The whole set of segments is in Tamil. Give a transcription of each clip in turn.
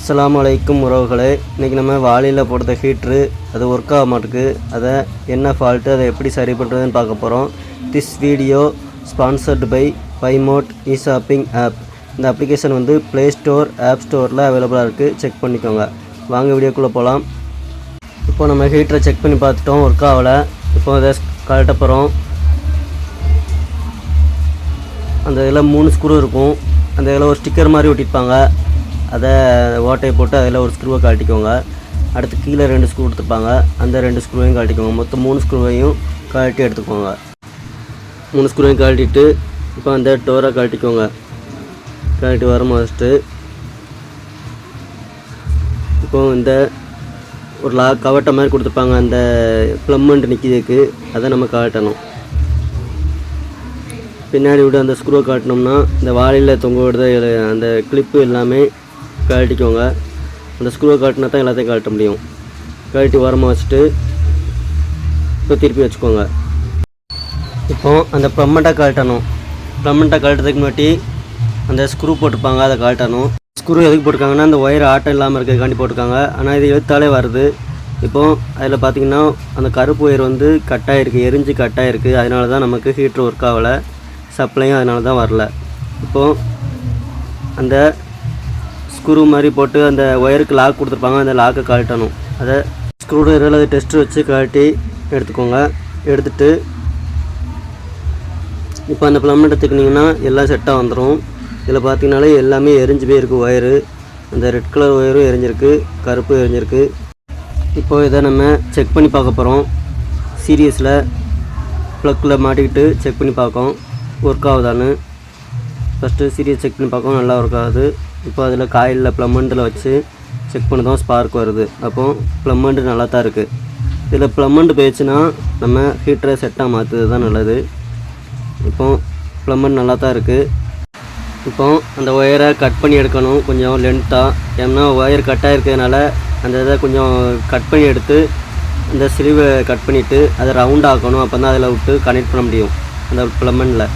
அஸ்ஸலாமு அலைக்கும் உறவுகளே, இன்றைக்கி நம்ம வாளியில் போடுற ஹீட்ரு அது ஒர்க் ஆக மாட்டேங்குது. அதை என்ன ஃபால்ட்டு, அதை எப்படி சரி பண்ணுறதுன்னு பார்க்க போகிறோம். திஸ் வீடியோ ஸ்பான்சர்டு பை பைமோட் இ-ஷாப்பிங் ஆப். இந்த அப்ளிகேஷன் வந்து ப்ளே ஸ்டோர், ஆப் ஸ்டோரில் அவைலபிளாக இருக்குது. செக் பண்ணிக்கோங்க. வாங்க வீடியோக்குள்ளே போகலாம். இப்போ நம்ம ஹீட்டரை செக் பண்ணி பார்த்துட்டோம், ஒர்க் ஆகலை. இப்போ அதை கழட்ட போகிறோம். அந்த இதில் 3 ஸ்க்ரூ இருக்கும். அந்த இதில் ஒரு ஸ்டிக்கர் மாதிரி ஒட்டியிருப்பாங்க. அதை ஓட்டையை போட்டு அதில் ஒரு ஸ்க்ரூவை கழட்டிக்கோங்க. அடுத்து கீழே 2 ஸ்க்ரூ கொடுத்துருப்பாங்க. அந்த 2 ஸ்க்ரூவையும் கழட்டிக்கோங்க. மொத்தம் 3 ஸ்க்ரூவையும் கழட்டி எடுத்துக்கோங்க. 3 ஸ்க்ரூவையும் கழட்டிட்டு இப்போ அந்த டோரை கழட்டிக்கோங்க. கழட்டி வர ஃபஸ்ட்டு இப்போ இந்த ஒரு கவட்டை மாதிரி கொடுத்துருப்பாங்க. அந்த ப்ளம்மெண்ட் நிற்கிறதுக்கு அதை நம்ம கழட்டணும். பின்னாடி விட அந்த ஸ்க்ரூவை காட்டினோம்னா இந்த வாளியில் தொங்க விடுறது அந்த கிளிப்பு எல்லாமே கழட்டிக்கோங்க. அந்த ஸ்க்ரூவை காட்டினா தான் எல்லாத்தையும் கழட்ட முடியும். கழட்டி ஓரமாக வச்சுட்டு இப்போ திருப்பி வச்சுக்கோங்க. இப்போ அந்த ப்ளம்மெண்ட்டை கழட்டணும். ப்ளம்மெண்ட்டை கழட்டுறதுக்கு முன்னாடி அந்த ஸ்க்ரூ போட்டிருப்பாங்க, அதை கழட்டணும். ஸ்க்ரூ எதுக்கு போட்டிருக்காங்கன்னா அந்த ஒயர் ஆட்டம் இல்லாமல் இருக்கிறதுக்காண்டி போட்டிருக்காங்க. ஆனால் இது எழுத்தாலே வருது. இப்போது அதில் பார்த்திங்கன்னா அந்த கருப்பு ஒயர் வந்து கட்டாயிருக்கு, எரிஞ்சு கட்டாயிருக்கு. அதனால தான் நமக்கு ஹீட்ரு ஒர்க் ஆகலை. சப்ளையும் அதனால தான் வரல. இப்போது அந்த ஸ்க்ரூ மாதிரி போட்டு அந்த ஒயருக்கு லாக் கொடுத்துருப்பாங்க, அந்த லாக்கை கழட்டணும். அதை ஸ்க்ரூ ட்ரைவர் அது டெஸ்ட்டு வச்சு கழட்டி எடுத்துக்கோங்க. எடுத்துகிட்டு இப்போ அந்த ப்ளம்மெண்ட்டை தூக்குனிங்கன்னா எல்லாம் செட்டாக வந்துடும். இதில் பார்த்திங்கனாலே எல்லாமே எரிஞ்சு போயிருக்கு ஒயரு. அந்த ரெட் கலர் ஒயரும் எரிஞ்சிருக்கு, கருப்பு எரிஞ்சிருக்கு. இப்போது இதை நம்ம செக் பண்ணி பார்க்க போகிறோம். சீரியஸில் ப்ளக்கில் மாட்டிக்கிட்டு செக் பண்ணி பார்க்கோம் ஒர்க் ஆகுதான்னு. ஃபஸ்ட்டு சீரியஸ் செக் பண்ணி பார்க்கவும் நல்லா ஒர்க் ஆகுது. இப்போ அதில் காயிலில் ப்ளம்மெண்டில் வச்சு செக் பண்ணதான் ஸ்பார்க் வருது. அப்போது ப்ளம்மெண்டு நல்லா தான் இருக்குது. இதில் ப்ளம்மெண்டு போயிடுச்சுன்னா நம்ம ஹீட்டரை செட்டாக மாற்றுறது தான் நல்லது. இப்போ ப்ளம்மெண்ட் நல்லா தான் இருக்குது. இப்போ அந்த ஒயரை கட் பண்ணி எடுக்கணும் கொஞ்சம் லென்த்தாக. ஏன்னா ஒயர் கட்டாக இருக்கிறதுனால அந்த இதை கொஞ்சம் கட் பண்ணி எடுத்து அந்த ஸ்லீவை கட் பண்ணிவிட்டு அதை ரவுண்ட் ஆக்கணும். அப்போ தான் அதில் விட்டு கனெக்ட் பண்ண முடியும் அந்த ப்ளம்மெண்டில்.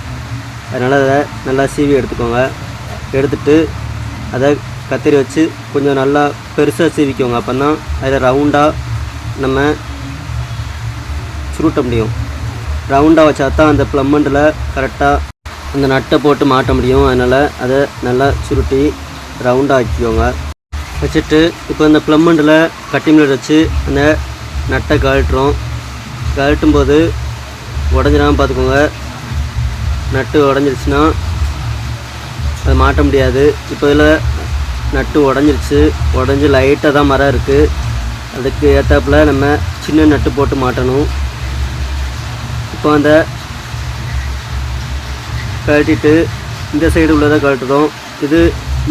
அதனால் அதை நல்லா சீவி எடுத்துக்கோங்க. எடுத்துகிட்டு அதை கத்திரி வச்சு கொஞ்சம் நல்லா பெருசாக சீவிக்கோங்க. அப்போ தான் அதில் ரவுண்டாக நம்ம சுருட்ட முடியும். ரவுண்டாக வச்சா தான் அந்த ப்ளம்மெண்டில் கரெக்டாக அந்த நட்டை போட்டு மாட்ட முடியும். அதனால் அதை நல்லா சுருட்டி ரவுண்டாக வச்சுக்கோங்க. வச்சுட்டு இப்போ இந்த ப்ளம்மெண்டில் கட்டிங் பிளேட் வச்சு அந்த நட்டை கழட்டுறோம். கழட்டும்போது உடஞ்சிடாமல் பார்த்துக்கோங்க. நட்டு உடஞ்சிருச்சுன்னா அதை மாட்ட முடியாது. இப்போ இதில் நட்டு உடஞ்சிருச்சு. உடஞ்சி லைட்டாக தான் மரம் இருக்குது. அதுக்கு ஏற்றாப்பில் நம்ம சின்ன நட்டு போட்டு மாட்டணும். இப்போ அந்த கழட்டிட்டு இந்த சைடு உள்ளதை கழட்டுறோம். இது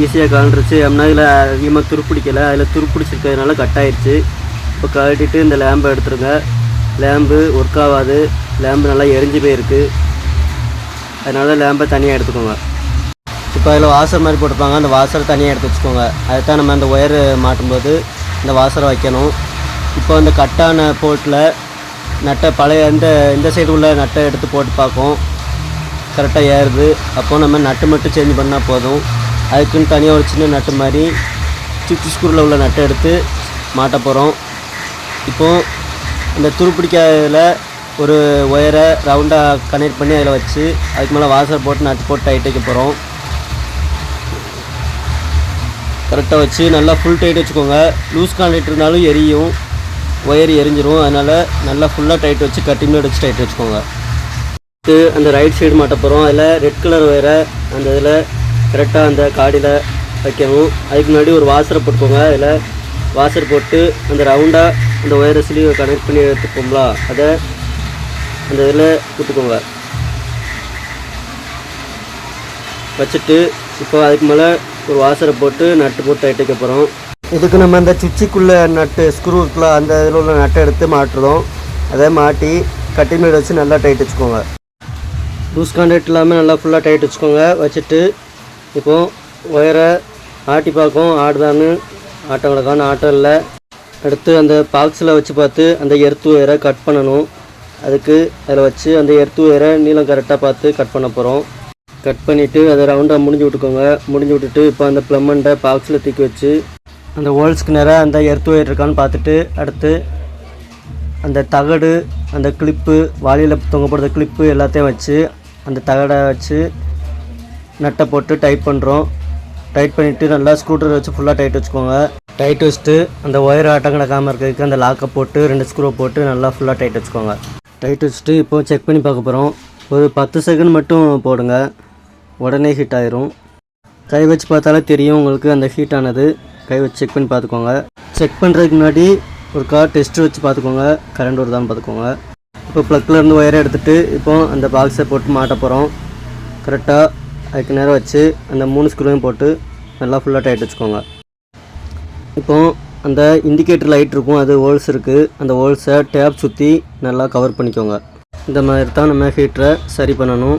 ஈஸியாக கழண்டுருச்சு. அப்படின்னா இதில் அதிகமாக துருப்பிடிக்கலை. அதில் துருப்பிடிச்சிருக்கிறதுனால கட் ஆயிடுச்சு. இப்போ கழட்டிட்டு இந்த லேம்பை எடுத்துருங்க. லேம்பு ஒர்க் ஆகாது. லேம்பு நல்லா எரிஞ்சு போயிருக்கு. அதனால லேம்பை தனியாக எடுத்துக்கோங்க. இப்போ அதில் வாசர் மாதிரி போட்டிருப்பாங்க, அந்த வாசரை தனியாக எடுத்து வச்சுக்கோங்க. அதுதான் நம்ம அந்த ஒயரு மாட்டும்போது இந்த வாசரை வைக்கணும். இப்போ அந்த கட்டான போட்டில் நட்டை பழைய இந்த சைடு உள்ள நட்டை எடுத்து போட்டு பார்ப்போம், கரெக்டாக ஏறுது. அப்போது நம்ம நட்டு மட்டும் சேஞ்ச் பண்ணால் போதும். அதுக்குன்னு தனியாக ஒரு சின்ன நட்டு மாதிரி சுவிட்ச் ஸ்க்ரூவில் உள்ள நட்டை எடுத்து மாட்ட போகிறோம். இப்போது அந்த துருப்பிடிக்காததில் ஒரு ஒயரை ரவுண்டாக கனெக்ட் பண்ணி அதில் வச்சு அதுக்கு மேலே வாசர் போட்டு நட்டு போட்டு டைட் வைக்க போகிறோம். கரெக்டாக வச்சு நல்லா ஃபுல் டைட் வச்சுக்கோங்க. லூஸ் கான்டாக்ட் இருந்தாலும் எரியும், ஒயர் எரிஞ்சிரும். அதனால் நல்லா ஃபுல்லாக டைட் வச்சு கட்டிங் பிளேட் வச்சு டைட் வச்சுக்கோங்க. அந்த ரைட் சைடு மாட்ட போகிறோம். அதில் ரெட் கலர் ஒயரை அந்த இதில் கரெக்டாக அந்த காடியில் வைக்கணும். அதுக்கு முன்னாடி ஒரு வாசரை போட்டுக்கோங்க. அதில் வாசர் போட்டு அந்த ரவுண்டாக அந்த ஒயரை ஸ்லீவை கனெக்ட் பண்ணி எடுத்துக்கோங்களா, அதை அந்த இதில் கொடுத்துக்கோங்க. வச்சுட்டு இப்போ அதுக்கு மேலே ஒரு வாசரை போட்டு நட்டு போட்டு டைட் வைக்க போகிறோம். இதுக்கு நம்ம அந்த சுவிட்சுக்குள்ளே நட்டு ஸ்க்ரூ இருக்குல்ல, அந்த இதில் உள்ள நட்டை எடுத்து மாட்டுறோம். அதை மாட்டி கட்டிங் பிளேட் வச்சு நல்லா டைட் வச்சுக்கோங்க. லூஸ் கான்டாக்ட் இல்லாமல் நல்லா ஃபுல்லாக டைட் வச்சுக்கோங்க. வச்சுட்டு இப்போது ஒயரை ஆட்டி பார்க்கும், ஆடுதான்னு. ஆட்டம் கிடக்கான்னு ஆட்டம் இல்லை. அடுத்து அந்த பாக்ஸில் வச்சு பார்த்து அந்த எர்த்து ஒயரை கட் பண்ணணும். அதுக்கு அதில் வச்சு அந்த எர்த்து ஒயரை நீளம் கரெக்டாக பார்த்து கட் பண்ண போகிறோம். கட் பண்ணிவிட்டு அதை ரவுண்டாக முடிஞ்சு விட்டுக்கோங்க. முடிஞ்சு விட்டுட்டு இப்போ அந்த ப்ளம்மெண்டை பாக்ஸில் தூக்கி வச்சு அந்த ஹோல்ஸ்க்கு நேராக அந்த எர்த் ஒயர் இருக்கான்னு பார்த்துட்டு அடுத்து அந்த தகடு அந்த கிளிப்பு வாளியில் தொங்க போடுற கிளிப்பு எல்லாத்தையும் வச்சு அந்த தகடை வச்சு நட்டை போட்டு டைட் பண்ணுறோம். டைட் பண்ணிவிட்டு நல்லா ஸ்க்ரூ ட்ரைவர் வச்சு ஃபுல்லாக டைட் வச்சுக்கோங்க. டைட் வச்சுட்டு அந்த ஒயர் ஆட்டம் கிடக்காமல் இருக்கிறதுக்கு அந்த லாக்கை போட்டு 2 ஸ்க்ரூ போட்டு நல்லா ஃபுல்லாக டைட் வச்சுக்கோங்க. டைட் வச்சுட்டு இப்போது செக் பண்ணி பார்க்க போகிறோம். ஒரு 10 செகண்ட் மட்டும் போடுங்க, உடனே ஹீட் ஆயிரும். கை வச்சு பார்த்தாலே தெரியும் உங்களுக்கு அந்த ஹீட் ஆனது. கை வச்சு செக் பண்ணி பார்த்துக்கோங்க. செக் பண்ணுறதுக்கு முன்னாடி ஒரு டெஸ்ட்டு வச்சு பார்த்துக்கோங்க, கரண்ட் வருதான்னு பார்த்துக்கோங்க. இப்போ ப்ளக்லேருந்து ஒயரை எடுத்துகிட்டு இப்போது அந்த பாக்ஸை போட்டு மாட்ட போகிறோம். கரெக்டாக அதுக்கு நேரம் வச்சு அந்த 3 ஸ்க்ரூவையும் போட்டு நல்லா ஃபுல்லாக டைட் வச்சுக்கோங்க. இப்போது அந்த இண்டிகேட்டர் லைட் இருக்கும், அது ஹோல்ஸ் இருக்குது, அந்த ஹோல்ஸை டேப் சுற்றி நல்லா கவர் பண்ணிக்கோங்க. இந்த மாதிரி தான் நம்ம ஹீட்டரை சரி பண்ணணும்.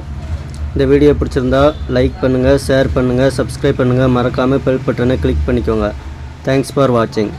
இந்த வீடியோ பிடிச்சிருந்தா லைக் பண்ணுங்கள், ஷேர் பண்ணுங்கள், சப்ஸ்கிரைப் பண்ணுங்கள், மறக்காமல் பெல் பட்டனை கிளிக் பண்ணிக்கோங்க. தேங்க்ஸ் ஃபார் வாட்சிங்.